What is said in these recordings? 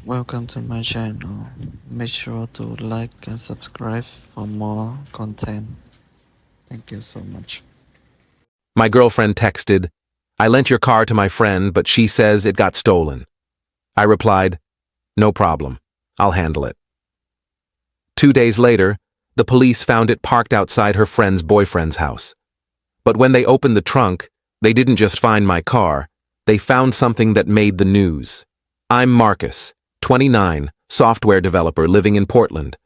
Welcome to my channel. Make sure to like and subscribe for more content. Thank you so much. My girlfriend texted, "I lent your car to my friend, but she says it got stolen." I replied, "No problem. I'll handle it." 2 days later, the police found it parked outside her friend's boyfriend's house. But when they opened the trunk, they didn't just find my car, they found something that made the news. I'm Marcus, 29, software developer living in Portland.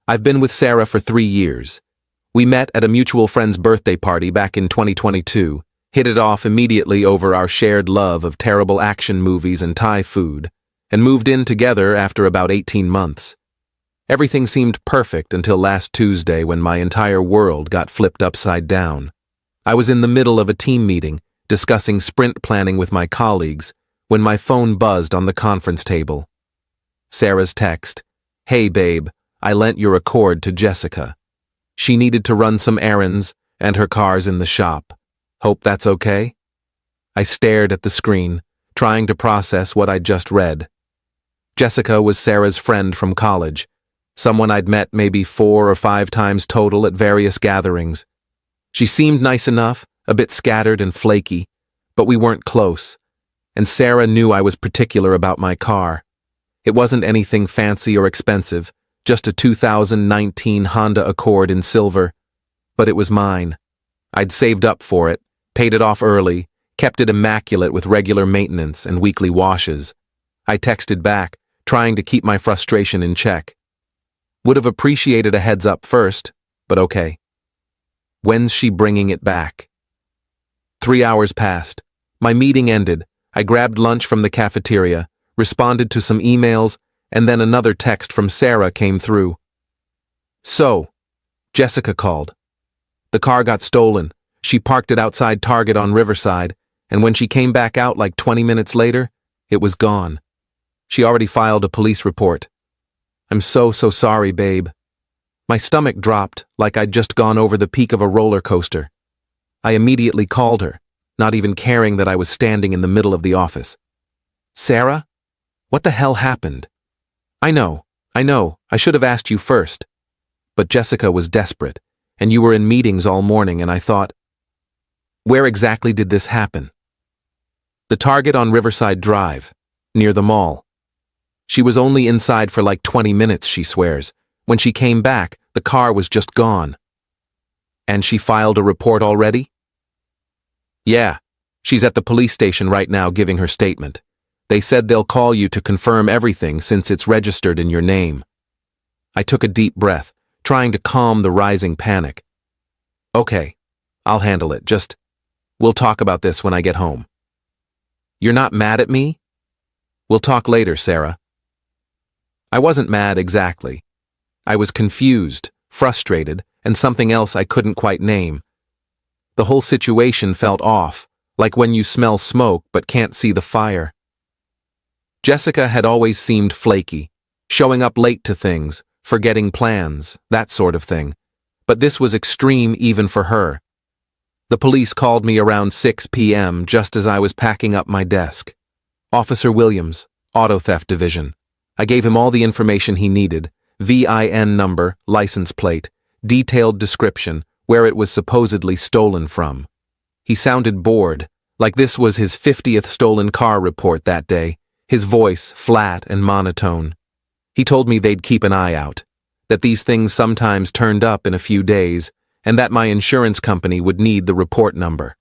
I've been with Sarah for 3 years. We met at a mutual friend's birthday party back in 2022, hit it off immediately over our shared love of terrible action movies and Thai food, and moved in together after about 18 months. Everything seemed perfect until last Tuesday when my entire world got flipped upside down. I was in the middle of a team meeting, discussing sprint planning with my colleagues, when my phone buzzed on the conference table. Sarah's text, "Hey babe, I lent your Accord to Jessica. She needed to run some errands, and her car's in the shop. Hope that's okay?" I stared at the screen, trying to process what I'd just read. Jessica was Sarah's friend from college, someone I'd met maybe 4 or 5 times total at various gatherings. She seemed nice enough, a bit scattered and flaky, but we weren't close, and Sarah knew I was particular about my car. It wasn't anything fancy or expensive, just a 2019 Honda Accord in silver, but it was mine. I'd saved up for it, paid it off early, kept it immaculate with regular maintenance and weekly washes. I texted back, trying to keep my frustration in check. Would have appreciated a heads up first, but okay. When's she bringing it back? 3 hours passed. My meeting ended. I grabbed lunch from the cafeteria, responded to some emails, and then another text from Sarah came through. "So, Jessica called. The car got stolen. She parked it outside Target on Riverside, and when she came back out like 20 minutes later, it was gone. She already filed a police report. I'm so sorry, babe." My stomach dropped like I'd just gone over the peak of a roller coaster. I immediately called her, not even caring that I was standing in the middle of the office. "Sarah? What the hell happened?" I know, I should have asked you first." But Jessica was desperate, and you were in meetings all morning, and I thought, where exactly did this happen? The Target on Riverside Drive, near the mall. She was only inside for like 20 minutes, she swears. When she came back, the car was just gone. And she filed a report already? Yeah, she's at the police station right now giving her statement. They said they'll call you to confirm everything since it's registered in your name. I took a deep breath, trying to calm the rising panic. Okay, I'll handle it, we'll talk about this when I get home. You're not mad at me? We'll talk later, Sarah. I wasn't mad exactly. I was confused, frustrated, and something else I couldn't quite name. The whole situation felt off, like when you smell smoke but can't see the fire. Jessica had always seemed flaky, showing up late to things, forgetting plans, that sort of thing. But this was extreme even for her. The police called me around 6 p.m. just as I was packing up my desk. Officer Williams, Auto Theft Division. I gave him all the information he needed, VIN number, license plate, detailed description, where it was supposedly stolen from. He sounded bored, like this was his 50th stolen car report that day, his voice flat and monotone. He told me they'd keep an eye out, that these things sometimes turned up in a few days, and that my insurance company would need the report number.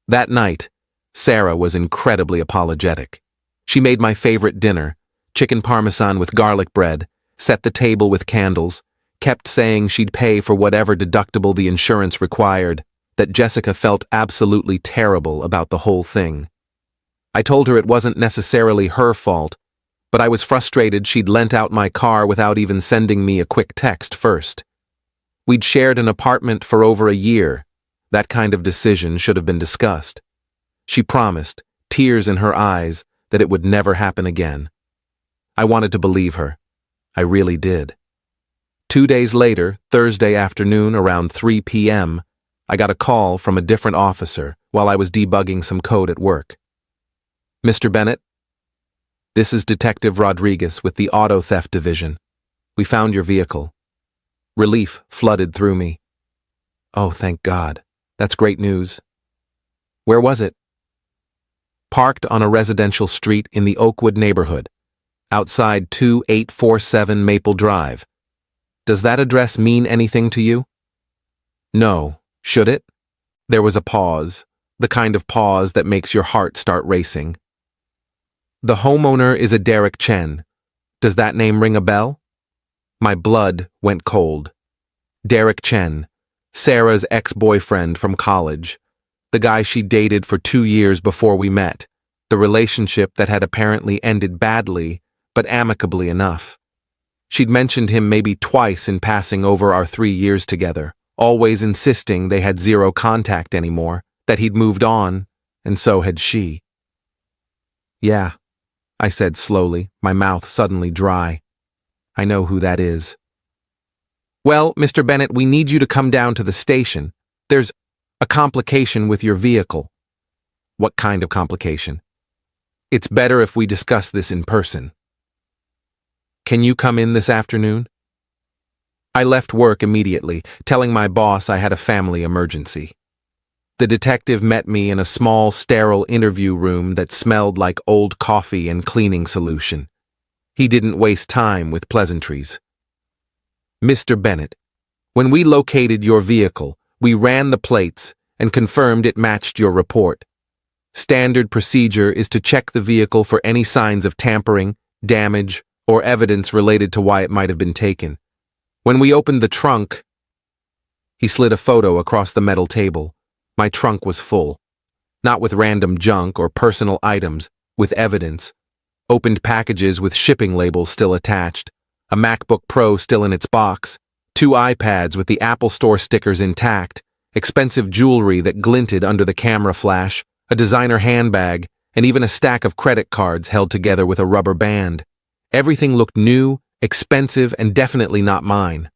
That night, Sarah was incredibly apologetic. She made my favorite dinner, chicken parmesan with garlic bread, set the table with candles, kept saying she'd pay for whatever deductible the insurance required, that Jessica felt absolutely terrible about the whole thing. I told her it wasn't necessarily her fault, but I was frustrated she'd lent out my car without even sending me a quick text first. We'd shared an apartment for over a year. That kind of decision should have been discussed. She promised, tears in her eyes, that it would never happen again. I wanted to believe her. I really did. 2 days later, Thursday afternoon around 3 p.m., I got a call from a different officer while I was debugging some code at work. "Mr. Bennett?" This is Detective Rodriguez with the Auto Theft Division. We found your vehicle. Relief flooded through me. Oh, thank God. That's great news. Where was it? Parked on a residential street in the Oakwood neighborhood, outside 2847 Maple Drive. Does that address mean anything to you? No. Should it? There was a pause, the kind of pause that makes your heart start racing. The homeowner is a Derek Chen. Does that name ring a bell? My blood went cold. Derek Chen, Sarah's ex-boyfriend from college, the guy she dated for 2 years before we met, the relationship that had apparently ended badly, but amicably enough. She'd mentioned him maybe twice in passing over our 3 years together, always insisting they had zero contact anymore, that he'd moved on, and so had she. Yeah, I said slowly, my mouth suddenly dry. I know who that is. Well, Mr. Bennett, we need you to come down to the station. There's a complication with your vehicle. What kind of complication? It's better if we discuss this in person. Can you come in this afternoon? I left work immediately, telling my boss I had a family emergency. The detective met me in a small, sterile interview room that smelled like old coffee and cleaning solution. He didn't waste time with pleasantries. Mr. Bennett, when we located your vehicle, we ran the plates and confirmed it matched your report. Standard procedure is to check the vehicle for any signs of tampering, damage, or evidence related to why it might have been taken. When we opened the trunk, he slid a photo across the metal table. My trunk was full. Not with random junk or personal items, with evidence. Opened packages with shipping labels still attached, a MacBook Pro still in its box, 2 iPads with the Apple Store stickers intact, expensive jewelry that glinted under the camera flash, a designer handbag, and even a stack of credit cards held together with a rubber band. Everything looked new, expensive, and definitely not mine.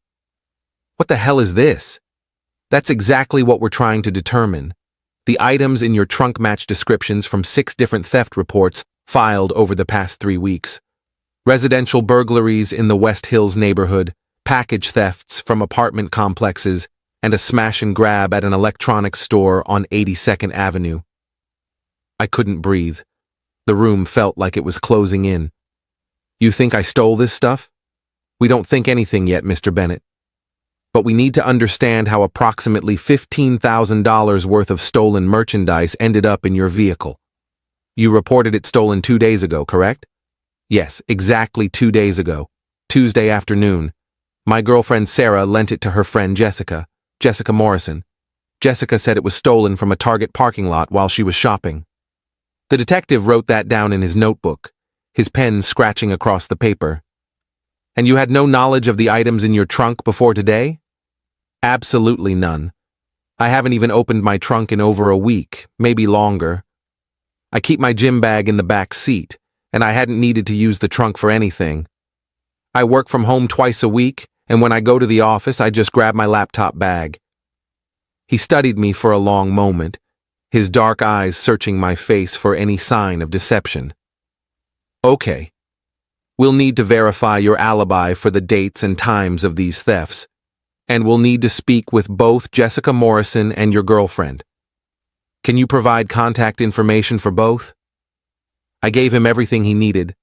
What the hell is this? That's exactly what we're trying to determine. The items in your trunk match descriptions from 6 different theft reports filed over the past 3 weeks. Residential burglaries in the West Hills neighborhood, package thefts from apartment complexes, and a smash and grab at an electronics store on 82nd Avenue. I couldn't breathe. The room felt like it was closing in. You think I stole this stuff? We don't think anything yet, Mr. Bennett. But we need to understand how approximately $15,000 worth of stolen merchandise ended up in your vehicle. You reported it stolen 2 days ago, correct? Yes, exactly 2 days ago. Tuesday afternoon. My girlfriend Sarah lent it to her friend Jessica Morrison. Jessica said it was stolen from a Target parking lot while she was shopping. The detective wrote that down in his notebook, his pen scratching across the paper. And you had no knowledge of the items in your trunk before today? Absolutely none. I haven't even opened my trunk in over a week, maybe longer. I keep my gym bag in the back seat, and I hadn't needed to use the trunk for anything. I work from home twice a week, and when I go to the office, I just grab my laptop bag. He studied me for a long moment, his dark eyes searching my face for any sign of deception. Okay. We'll need to verify your alibi for the dates and times of these thefts, and we'll need to speak with both Jessica Morrison and your girlfriend. Can you provide contact information for both? I gave him everything he needed,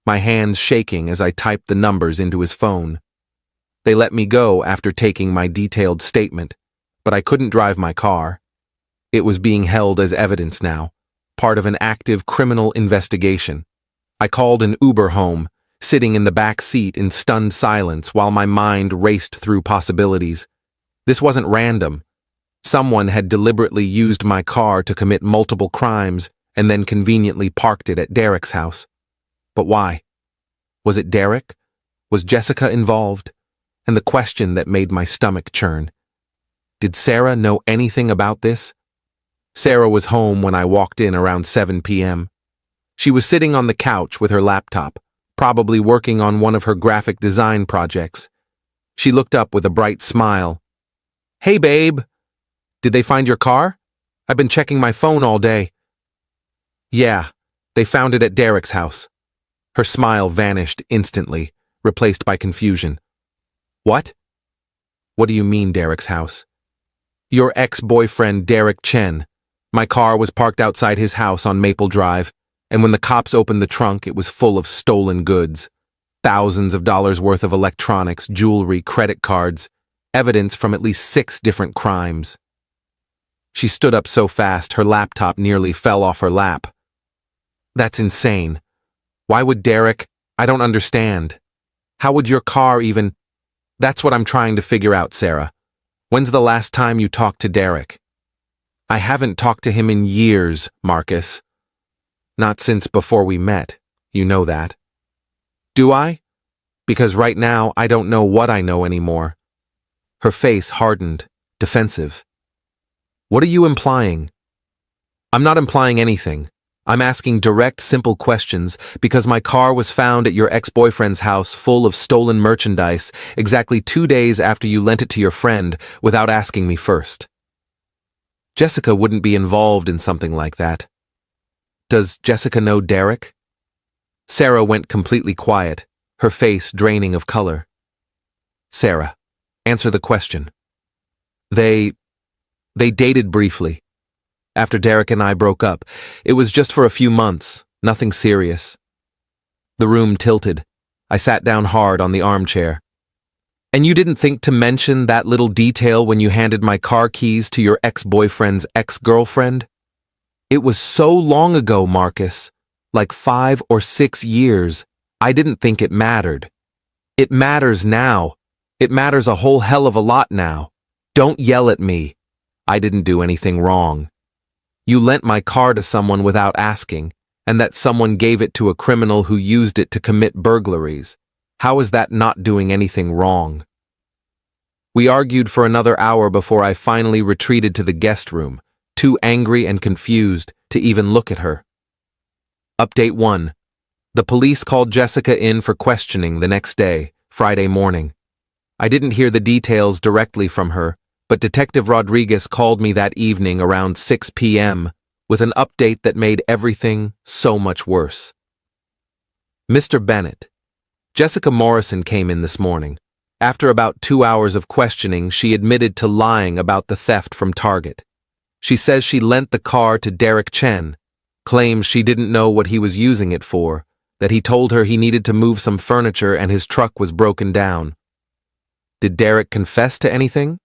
my hands shaking as I typed the numbers into his phone. They let me go after taking my detailed statement, but I couldn't drive my car. It was being held as evidence now, part of an active criminal investigation. I called an Uber home, sitting in the back seat in stunned silence while my mind raced through possibilities. This wasn't random. Someone had deliberately used my car to commit multiple crimes and then conveniently parked it at Derek's house. But why? Was it Derek? Was Jessica involved? And the question that made my stomach churn. Did Sarah know anything about this? Sarah was home when I walked in around 7 p.m. She was sitting on the couch with her laptop, probably working on one of her graphic design projects. She looked up with a bright smile. Hey, babe. Did they find your car? I've been checking my phone all day. Yeah, they found it at Derek's house. Her smile vanished instantly, replaced by confusion. What? What do you mean, Derek's house? Your ex-boyfriend, Derek Chen. My car was parked outside his house on Maple Drive, and when the cops opened the trunk, it was full of stolen goods. Thousands of dollars worth of electronics, jewelry, credit cards, evidence from at least 6 different crimes. She stood up so fast, her laptop nearly fell off her lap. That's insane. Why would Derek? I don't understand. How would your car even? That's what I'm trying to figure out, Sarah. When's the last time you talked to Derek? I haven't talked to him in years, Marcus. Not since before we met. You know that. Do I? Because right now I don't know what I know anymore. Her face hardened, defensive. What are you implying? I'm not implying anything. I'm asking direct, simple questions because my car was found at your ex-boyfriend's house full of stolen merchandise exactly 2 days after you lent it to your friend without asking me first. Jessica wouldn't be involved in something like that. Does Jessica know Derek? Sarah went completely quiet, her face draining of color. Sarah, answer the question. They dated briefly. After Derek and I broke up, it was just for a few months, nothing serious. The room tilted. I sat down hard on the armchair. And you didn't think to mention that little detail when you handed my car keys to your ex-boyfriend's ex-girlfriend? It was so long ago, Marcus. Like 5 or 6 years. I didn't think it mattered. It matters now. It matters a whole hell of a lot now. Don't yell at me. I didn't do anything wrong. You lent my car to someone without asking, and that someone gave it to a criminal who used it to commit burglaries. How is that not doing anything wrong? We argued for another hour before I finally retreated to the guest room, too angry and confused to even look at her. Update 1. The police called Jessica in for questioning the next day, Friday morning. I didn't hear the details directly from her, but Detective Rodriguez called me that evening around 6 p.m. with an update that made everything so much worse. Mr. Bennett, Jessica Morrison came in this morning. After about 2 hours of questioning, she admitted to lying about the theft from Target. She says she lent the car to Derek Chen, claims she didn't know what he was using it for, that he told her he needed to move some furniture and his truck was broken down. Did Derek confess to anything?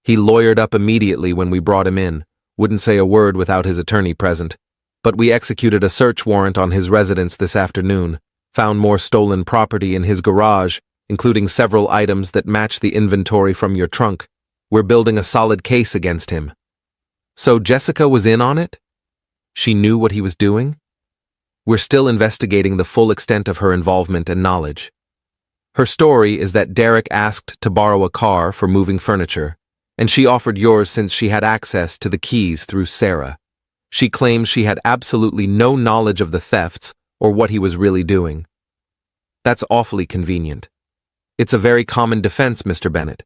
He lawyered up immediately when we brought him in, wouldn't say a word without his attorney present, but we executed a search warrant on his residence this afternoon, found more stolen property in his garage, including several items that match the inventory from your trunk. We're building a solid case against him. So Jessica was in on it? She knew what he was doing? We're still investigating the full extent of her involvement and knowledge. Her story is that Derek asked to borrow a car for moving furniture, and she offered yours since she had access to the keys through Sarah. She claims she had absolutely no knowledge of the thefts or what he was really doing. That's awfully convenient. It's a very common defense, Mr. Bennett.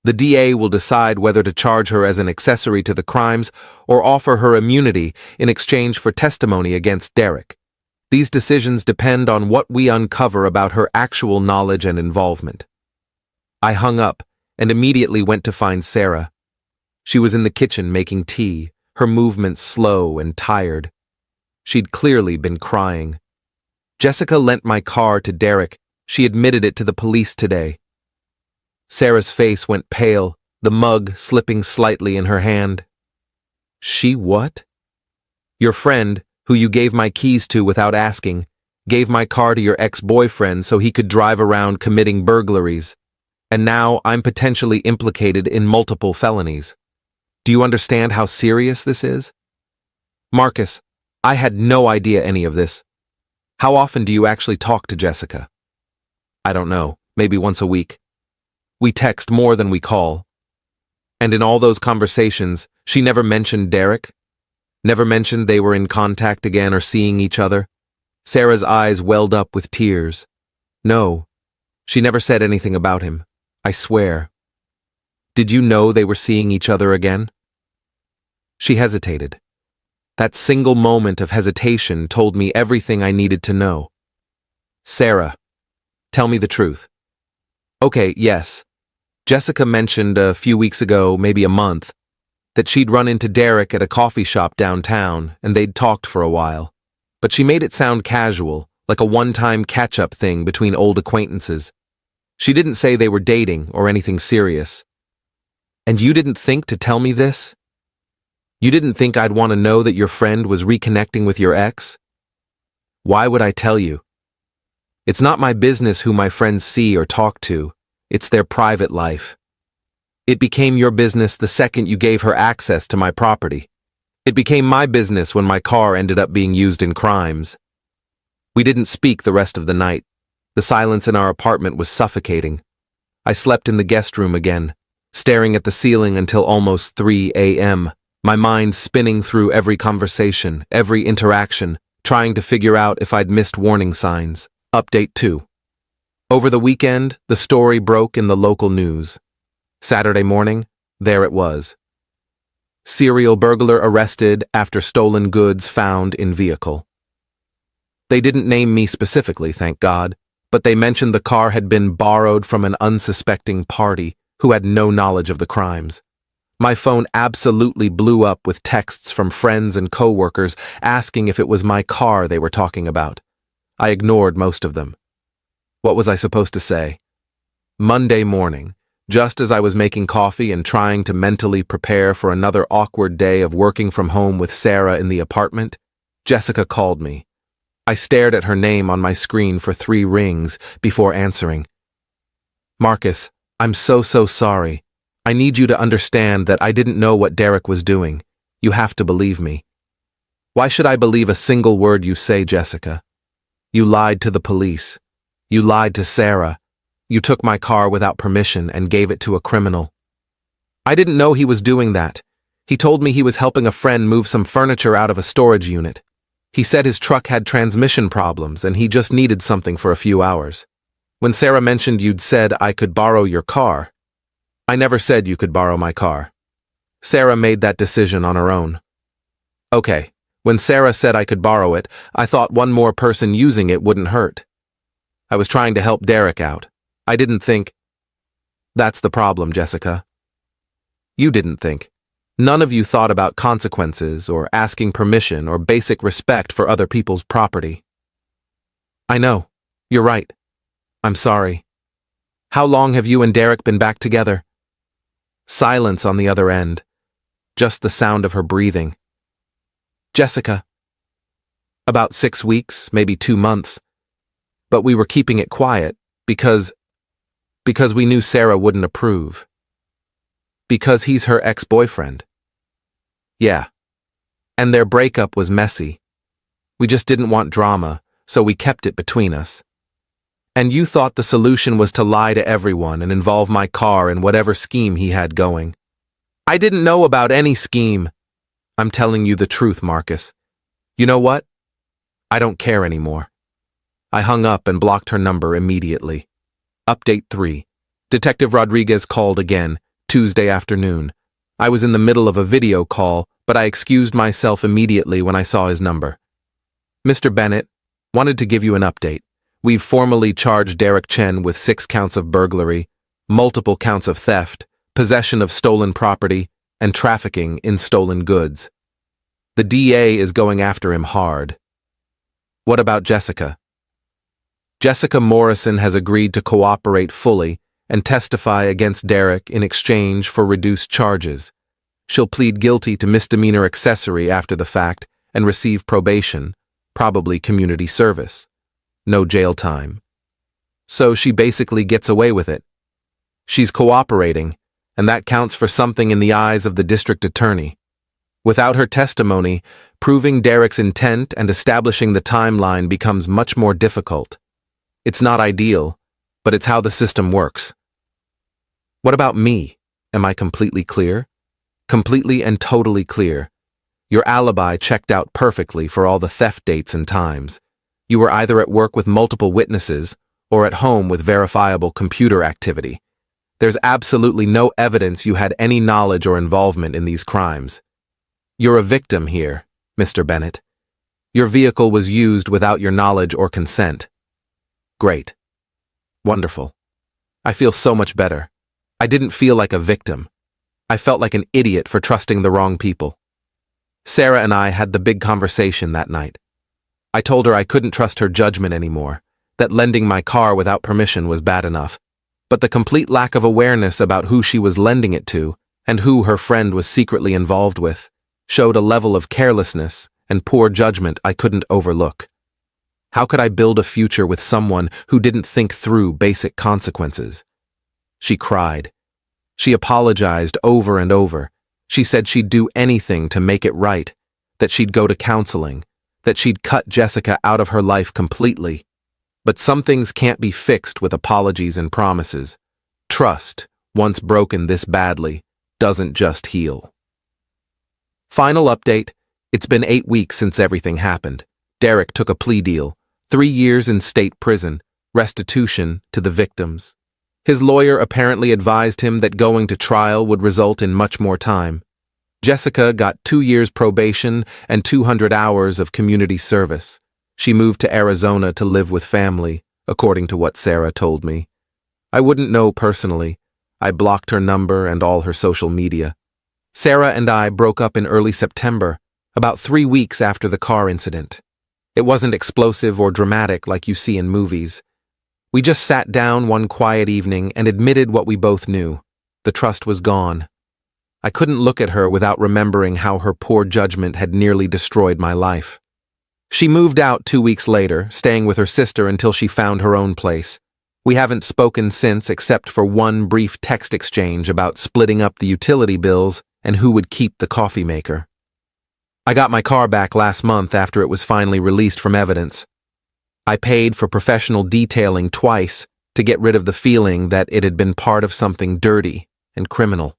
The DA will decide whether to charge her as an accessory to the crimes or offer her immunity in exchange for testimony against Derek. These decisions depend on what we uncover about her actual knowledge and involvement. I hung up and immediately went to find Sarah. She was in the kitchen making tea, her movements slow and tired. She'd clearly been crying. Jessica lent my car to Derek. She admitted it to the police today. Sarah's face went pale, the mug slipping slightly in her hand. She what? Your friend, who you gave my keys to without asking, gave my car to your ex-boyfriend so he could drive around committing burglaries. And now I'm potentially implicated in multiple felonies. Do you understand how serious this is? Marcus, I had no idea any of this. How often do you actually talk to Jessica? I don't know, maybe once a week. We text more than we call. And in all those conversations, she never mentioned Derek? Never mentioned they were in contact again or seeing each other? Sarah's eyes welled up with tears. No, she never said anything about him. I swear. Did you know they were seeing each other again? She hesitated. That single moment of hesitation told me everything I needed to know. Sarah, tell me the truth. Okay, yes. Jessica mentioned a few weeks ago, maybe a month, that she'd run into Derek at a coffee shop downtown and they'd talked for a while. But she made it sound casual, like a one-time catch-up thing between old acquaintances. She didn't say they were dating or anything serious. And you didn't think to tell me this? You didn't think I'd want to know that your friend was reconnecting with your ex? Why would I tell you? It's not my business who my friends see or talk to. It's their private life. It became your business the second you gave her access to my property. It became my business when my car ended up being used in crimes. We didn't speak the rest of the night. The silence in our apartment was suffocating. I slept in the guest room again, staring at the ceiling until almost 3 a.m., my mind spinning through every conversation, every interaction, trying to figure out if I'd missed warning signs. Update 2. Over the weekend, the story broke in the local news. Saturday morning, there it was. Serial burglar arrested after stolen goods found in vehicle. They didn't name me specifically, thank God, but they mentioned the car had been borrowed from an unsuspecting party who had no knowledge of the crimes. My phone absolutely blew up with texts from friends and coworkers asking if it was my car they were talking about. I ignored most of them. What was I supposed to say? Monday morning, just as I was making coffee and trying to mentally prepare for another awkward day of working from home with Sarah in the apartment, Jessica called me. I stared at her name on my screen for 3 rings before answering. Marcus, I'm so sorry. I need you to understand that I didn't know what Derek was doing. You have to believe me. Why should I believe a single word you say, Jessica? You lied to the police. You lied to Sarah. You took my car without permission and gave it to a criminal. I didn't know he was doing that. He told me he was helping a friend move some furniture out of a storage unit. He said his truck had transmission problems and he just needed something for a few hours. When Sarah mentioned you'd said I could borrow your car, I never said you could borrow my car. Sarah made that decision on her own. Okay, when Sarah said I could borrow it, I thought one more person using it wouldn't hurt. I was trying to help Derek out. I didn't think. That's the problem, Jessica. You didn't think. None of you thought about consequences or asking permission or basic respect for other people's property. I know. You're right. I'm sorry. How long have you and Derek been back together? Silence on the other end. Just the sound of her breathing. Jessica. About 6 weeks, maybe 2 months. But we were keeping it quiet because we knew Sarah wouldn't approve. Because he's her ex-boyfriend. Yeah. And their breakup was messy. We just didn't want drama, so we kept it between us. And you thought the solution was to lie to everyone and involve my car in whatever scheme he had going. I didn't know about any scheme. I'm telling you the truth, Marcus. You know what? I don't care anymore. I hung up and blocked her number immediately. Update 3. Detective Rodriguez called again, Tuesday afternoon. I was in the middle of a video call, but I excused myself immediately when I saw his number. Mr. Bennett, wanted to give you an update. We've formally charged Derek Chen with 6 counts of burglary, multiple counts of theft, possession of stolen property, and trafficking in stolen goods. The DA is going after him hard. What about Jessica? Jessica Morrison has agreed to cooperate fully and testify against Derek in exchange for reduced charges. She'll plead guilty to misdemeanor accessory after the fact and receive probation, probably community service. No jail time. So she basically gets away with it. She's cooperating, and that counts for something in the eyes of the district attorney. Without her testimony, proving Derek's intent and establishing the timeline becomes much more difficult. It's not ideal, but it's how the system works. What about me? Am I completely clear? Completely and totally clear. Your alibi checked out perfectly for all the theft dates and times. You were either at work with multiple witnesses or at home with verifiable computer activity. There's absolutely no evidence you had any knowledge or involvement in these crimes. You're a victim here, Mr. Bennett. Your vehicle was used without your knowledge or consent. Great. Wonderful. I feel so much better. I didn't feel like a victim. I felt like an idiot for trusting the wrong people. Sarah and I had the big conversation that night. I told her I couldn't trust her judgment anymore, that lending my car without permission was bad enough, but the complete lack of awareness about who she was lending it to and who her friend was secretly involved with showed a level of carelessness and poor judgment I couldn't overlook. How could I build a future with someone who didn't think through basic consequences? She cried. She apologized over and over. She said she'd do anything to make it right, that she'd go to counseling, that she'd cut Jessica out of her life completely. But some things can't be fixed with apologies and promises. Trust, once broken this badly, doesn't just heal. Final update: it's been 8 weeks since everything happened. Derek took a plea deal, 3 years in state prison, restitution to the victims. His lawyer apparently advised him that going to trial would result in much more time. Jessica got 2 years probation and 200 hours of community service. She moved to Arizona to live with family, according to what Sarah told me. I wouldn't know personally. I blocked her number and all her social media. Sarah and I broke up in early September, about 3 weeks after the car incident. It wasn't explosive or dramatic like you see in movies. We just sat down one quiet evening and admitted what we both knew. The trust was gone. I couldn't look at her without remembering how her poor judgment had nearly destroyed my life. She moved out 2 weeks later, staying with her sister until she found her own place. We haven't spoken since except for one brief text exchange about splitting up the utility bills and who would keep the coffee maker. I got my car back last month after it was finally released from evidence. I paid for professional detailing twice to get rid of the feeling that it had been part of something dirty and criminal.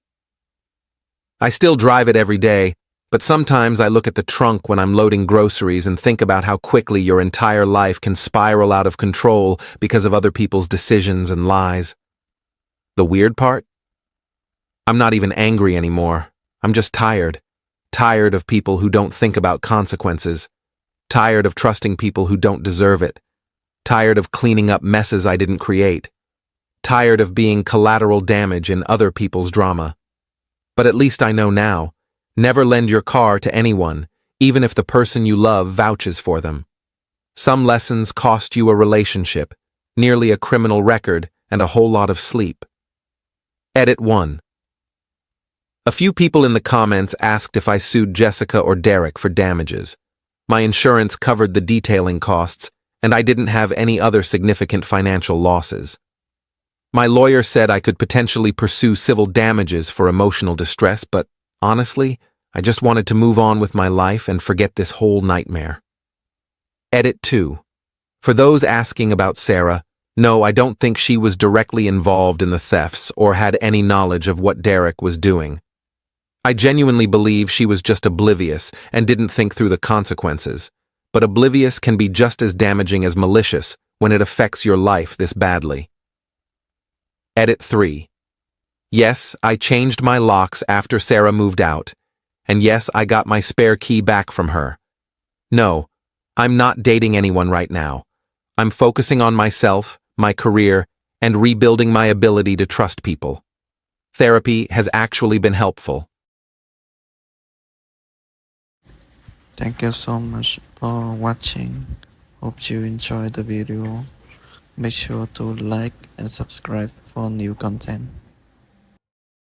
I still drive it every day, but sometimes I look at the trunk when I'm loading groceries and think about how quickly your entire life can spiral out of control because of other people's decisions and lies. The weird part? I'm not even angry anymore. I'm just tired. Tired of people who don't think about consequences. Tired of trusting people who don't deserve it. Tired of cleaning up messes I didn't create. Tired of being collateral damage in other people's drama. But at least I know now. Never lend your car to anyone, even if the person you love vouches for them. Some lessons cost you a relationship, nearly a criminal record, and a whole lot of sleep. Edit 1. A few people in the comments asked if I sued Jessica or Derek for damages. My insurance covered the detailing costs, and I didn't have any other significant financial losses. My lawyer said I could potentially pursue civil damages for emotional distress, but honestly, I just wanted to move on with my life and forget this whole nightmare. Edit 2. For those asking about Sarah, no, I don't think she was directly involved in the thefts or had any knowledge of what Derek was doing. I genuinely believe she was just oblivious and didn't think through the consequences. But oblivious can be just as damaging as malicious when it affects your life this badly. Edit 3. Yes, I changed my locks after Sarah moved out. And yes, I got my spare key back from her. No, I'm not dating anyone right now. I'm focusing on myself, my career, and rebuilding my ability to trust people. Therapy has actually been helpful. Thank you so much for watching. Hope you enjoyed the video. Make sure to like and subscribe for new content.